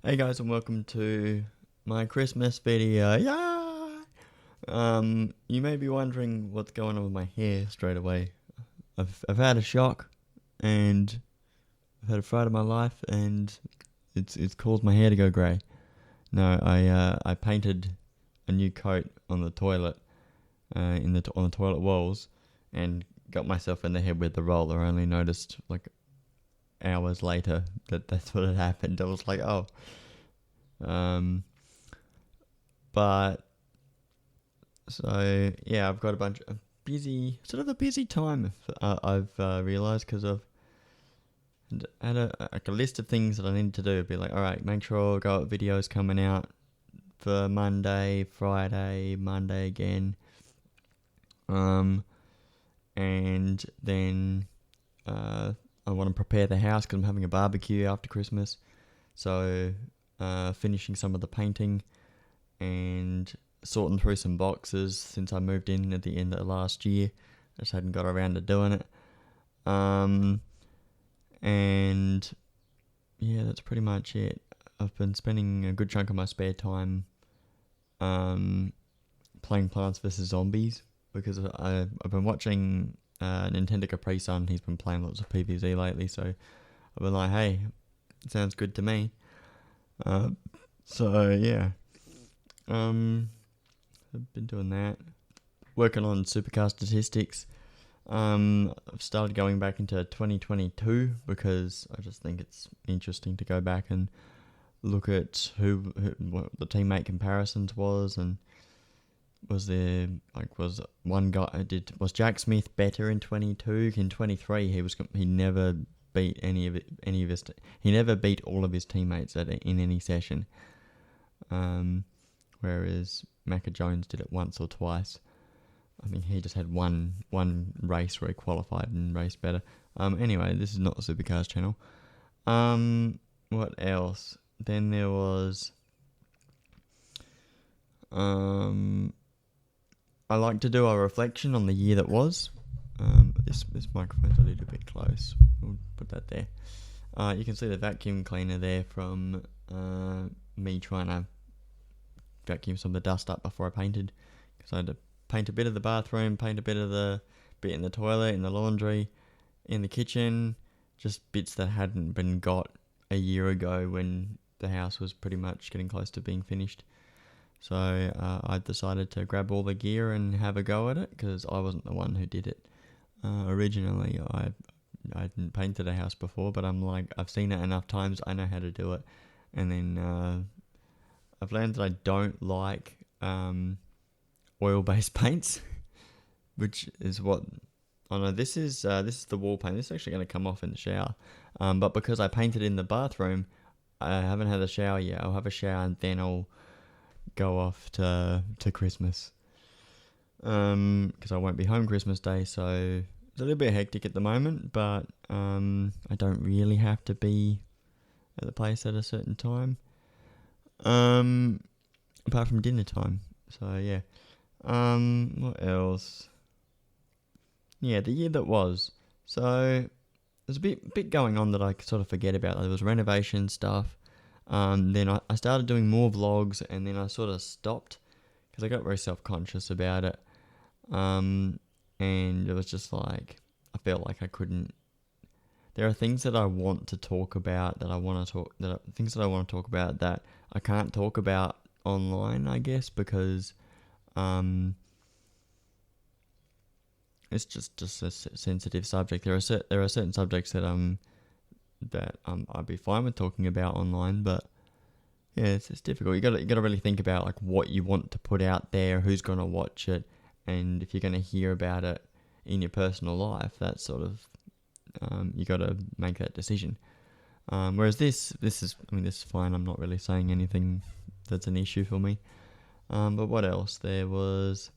Hey guys, and welcome to my Christmas video. Yeah. You may be wondering what's going on with my hair straight away. I've had a shock, and I've had a fright of my life, and it's caused my hair to go grey. No, I painted a new coat on the toilet, on the toilet walls, and got myself in the head with the roller. I only noticed like hours later that's what had happened. I was like, oh. But so yeah, I've got a bunch of a busy time. I've realized because I've had a list of things that I need to do. It'd be like, all right, make sure I got videos coming out for Monday, Friday, Monday again. And then I want to prepare the house because I'm having a barbecue after Christmas. So finishing some of the painting and sorting through some boxes since I moved in at the end of last year. I just hadn't got around to doing it. And yeah, that's pretty much it. I've been spending a good chunk of my spare time playing Plants vs. Zombies because I've been watching Nintendo Capri Sun. He's been playing lots of PvZ lately, so I've been like, hey, it sounds good to me. So yeah, I've been doing that, working on supercar statistics. I've started going back into 2022 because I just think it's interesting to go back and look at what the teammate comparisons was, and was Jack Smith better in 22? In 23, he never beat he never beat all of his teammates in any session. Whereas Macca Jones did it once or twice. I think he just had one race where he qualified and raced better. Anyway, this is not the Supercars channel. What else? Then there was I like to do a reflection on the year that was. This microphone's a little bit close. We'll put that there. You can see the vacuum cleaner there from me trying to vacuum some of the dust up before I painted. Because I had to paint a bit of the bathroom, paint a bit in the toilet, in the laundry, in the kitchen. Just bits that hadn't been got a year ago when the house was pretty much getting close to being finished. So I decided to grab all the gear and have a go at it because I wasn't the one who did it. Originally, I hadn't painted a house before, but I'm like, I've seen it enough times, I know how to do it. And then I've learned that I don't like oil-based paints, which is what... Oh no, this is the wall paint. This is actually going to come off in the shower. But because I painted in the bathroom, I haven't had a shower yet. I'll have a shower and then I'll go off to Christmas. Because I won't be home Christmas Day, so it's a little bit hectic at the moment, but I don't really have to be at the place at a certain time. Apart from dinner time. So yeah. What else? Yeah, the year that was. So there's a bit going on that I sort of forget about. There was renovation stuff. Then I started doing more vlogs, and then I sort of stopped because I got very self-conscious about it. And it was just like, I felt like I couldn't. There are things that I want to talk about things that I want to talk about that I can't talk about online, I guess, because it's just a sensitive subject. There are certain subjects that I'd be fine with talking about online, but yeah, it's difficult. You got to really think about like what you want to put out there, who's gonna watch it, and if you're gonna hear about it in your personal life, that sort of you got to make that decision. Whereas this is fine. I'm not really saying anything that's an issue for me. But what else? There was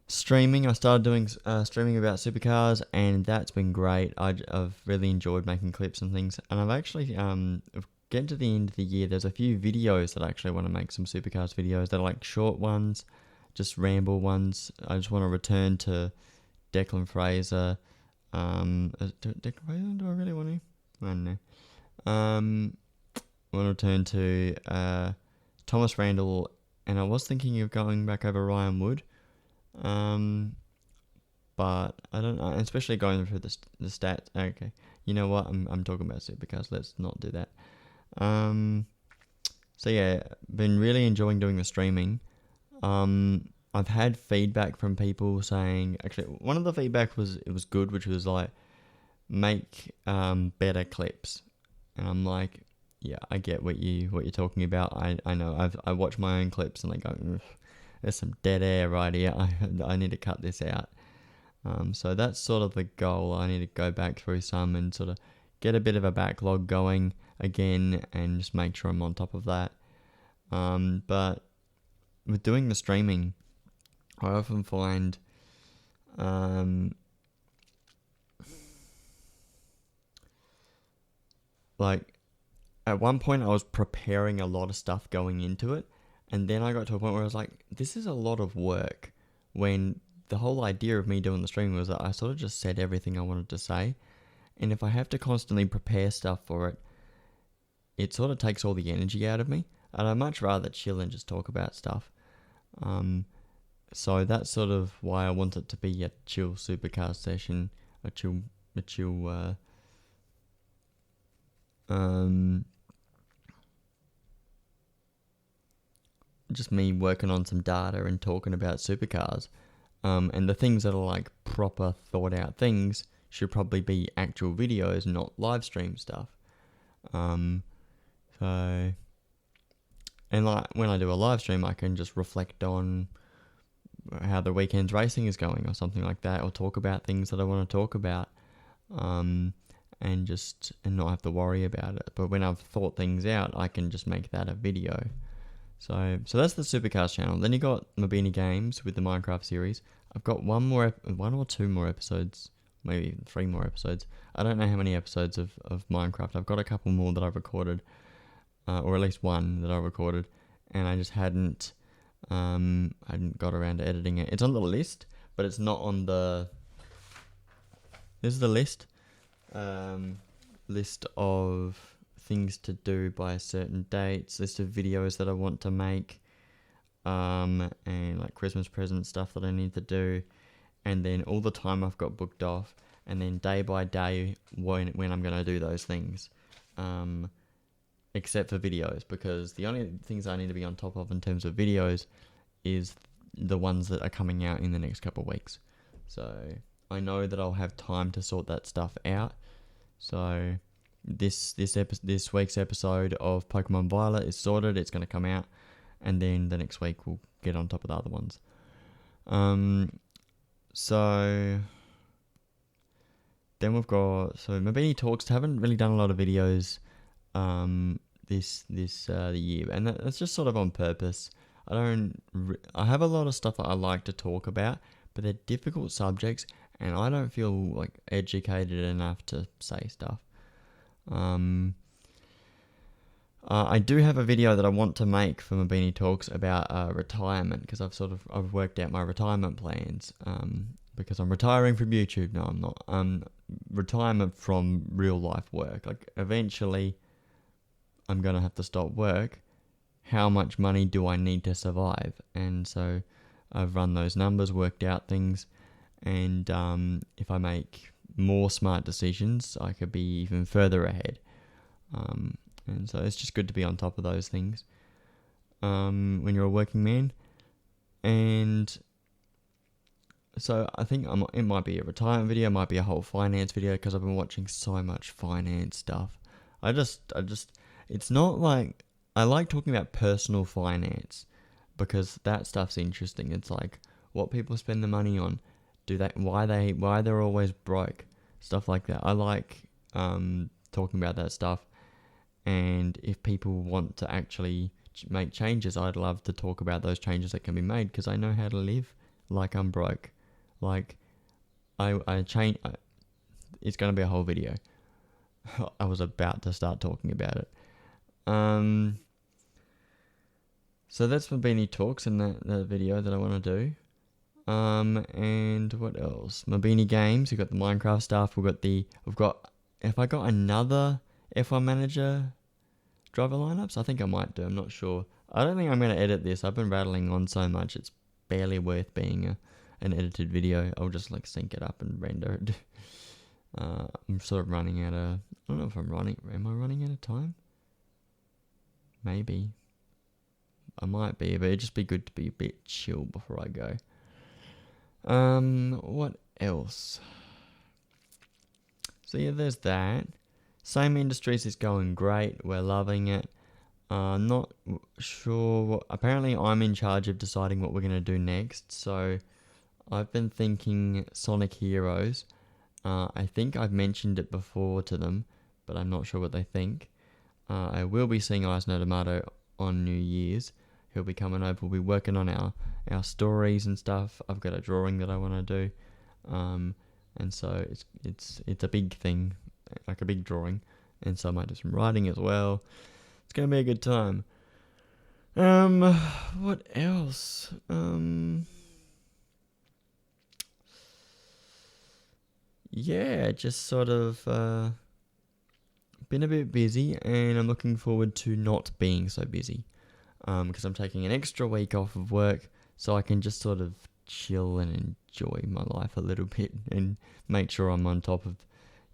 streaming. I started doing streaming about supercars, and that's been great. I've really enjoyed making clips and things, and I've actually getting to the end of the year. There's a few videos that I actually want to make, some supercars videos that are like short ones, just ramble ones. I just want to return to Declan Fraser. Declan Fraser? Do I really want to? I don't know. want to return to Thomas Randall, and I was thinking of going back over Ryan Wood, but I don't know, especially going through the stats. Okay, you know what? I'm talking about Supercars. Let's not do that. So yeah, been really enjoying doing the streaming. I've had feedback from people saying, actually, one of the feedback was it was good, which was like, make better clips, and I'm like, yeah, I get what you're talking about. I know I watch my own clips and I go, there's some dead air right here. I need to cut this out. So that's sort of the goal. I need to go back through some and sort of get a bit of a backlog going again and just make sure I'm on top of that. But with doing the streaming, I often find like at one point I was preparing a lot of stuff going into it, and then I got to a point where I was like, this is a lot of work, when the whole idea of me doing the streaming was that I sort of just said everything I wanted to say, and if I have to constantly prepare stuff for it, it sort of takes all the energy out of me, and I'd much rather chill and just talk about stuff. So that's sort of why I want it to be a chill supercast session, a chill just me working on some data and talking about supercars. And the things that are like proper thought out things should probably be actual videos, not live stream stuff. So, and like when I do a live stream, I can just reflect on how the weekend's racing is going or something like that, or talk about things that I want to talk about, and not have to worry about it. But when I've thought things out, I can just make that a video. So that's the Supercars channel. Then you got Mabeanie Games with the Minecraft series. I've got one or two more episodes, maybe even 3 more episodes. I don't know how many episodes of Minecraft. I've got a couple more that I've recorded, or at least one that I recorded, and I just hadn't got around to editing it. It's on the list, but it's not on the. This is the list. List of things to do by certain dates, list of videos that I want to make, and like Christmas present stuff that I need to do, and then all the time I've got booked off, and then day by day when I'm going to do those things, except for videos, because the only things I need to be on top of in terms of videos is the ones that are coming out in the next couple of weeks. So I know that I'll have time to sort that stuff out. So this week's episode of Pokemon Violet is sorted. It's going to come out, and then the next week we'll get on top of the other ones. So then we've got Mabeanie Talks. Haven't really done a lot of videos this the year, and that's just sort of on purpose. I have a lot of stuff that I like to talk about, but they're difficult subjects, and I don't feel like educated enough to say stuff. I do have a video that I want to make for Mabeanie Talks about retirement, because I've worked out my retirement plans. Because I'm retiring from YouTube. No, I'm not. Retirement from real life work. Like eventually, I'm gonna have to stop work. How much money do I need to survive? And so I've run those numbers, worked out things, and if I make more smart decisions, I could be even further ahead. And so it's just good to be on top of those things when you're a working man. And so I think it might be a retirement video, it might be a whole finance video, because I've been watching so much finance stuff. It's not like, I like talking about personal finance, because that stuff's interesting. It's like what people spend the money on, why they're always broke, stuff like that. I like talking about that stuff, and if people want to actually make changes, I'd love to talk about those changes that can be made, because I know how to live like I'm broke. Like it's going to be a whole video. I was about to start talking about it. So that's Mabeanie Talks in that video that I want to do. And what else? Mabeanie Games. We've got the Minecraft stuff. If I got another F1 Manager driver lineups. I think I might do. I'm not sure. I don't think I'm going to edit this. I've been rattling on so much. It's barely worth being an edited video. I'll just like sync it up and render it. I'm sort of running out of... I don't know if am I running out of time? Maybe. I might be, but it'd just be good to be a bit chill before I go. What else? So yeah, there's that. Same Industries is going great. We're loving it. Not sure. Apparently, I'm in charge of deciding what we're going to do next. So, I've been thinking Sonic Heroes. I think I've mentioned it before to them, but I'm not sure what they think. I will be seeing Ice No Tomato on New Year's. He'll be coming over. We'll be working on our stories and stuff. I've got a drawing that I want to do. And so it's a big thing, like a big drawing. And so I might do some writing as well. It's gonna be a good time. What else? Yeah, just sort of been a bit busy, and I'm looking forward to not being so busy. Because I'm taking an extra week off of work, so I can just sort of chill and enjoy my life a little bit, and make sure I'm on top of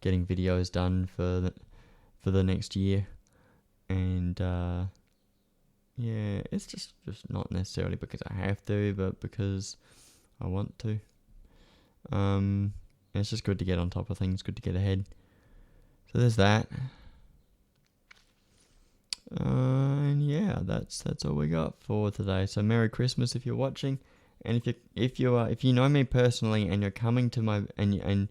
getting videos done for the next year. And yeah, it's just not necessarily because I have to, but because I want to. It's just good to get on top of things, good to get ahead. So there's that. And yeah, that's all we got for today. So Merry Christmas if you're watching, and if you know me personally and you're coming to my and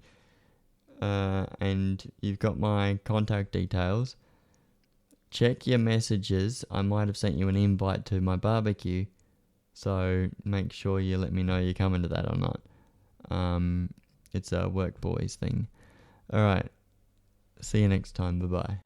you've got my contact details, check your messages. I might have sent you an invite to my barbecue, so make sure you let me know you're coming to that or not. It's a work boys thing. Alright, see you next time. Bye bye.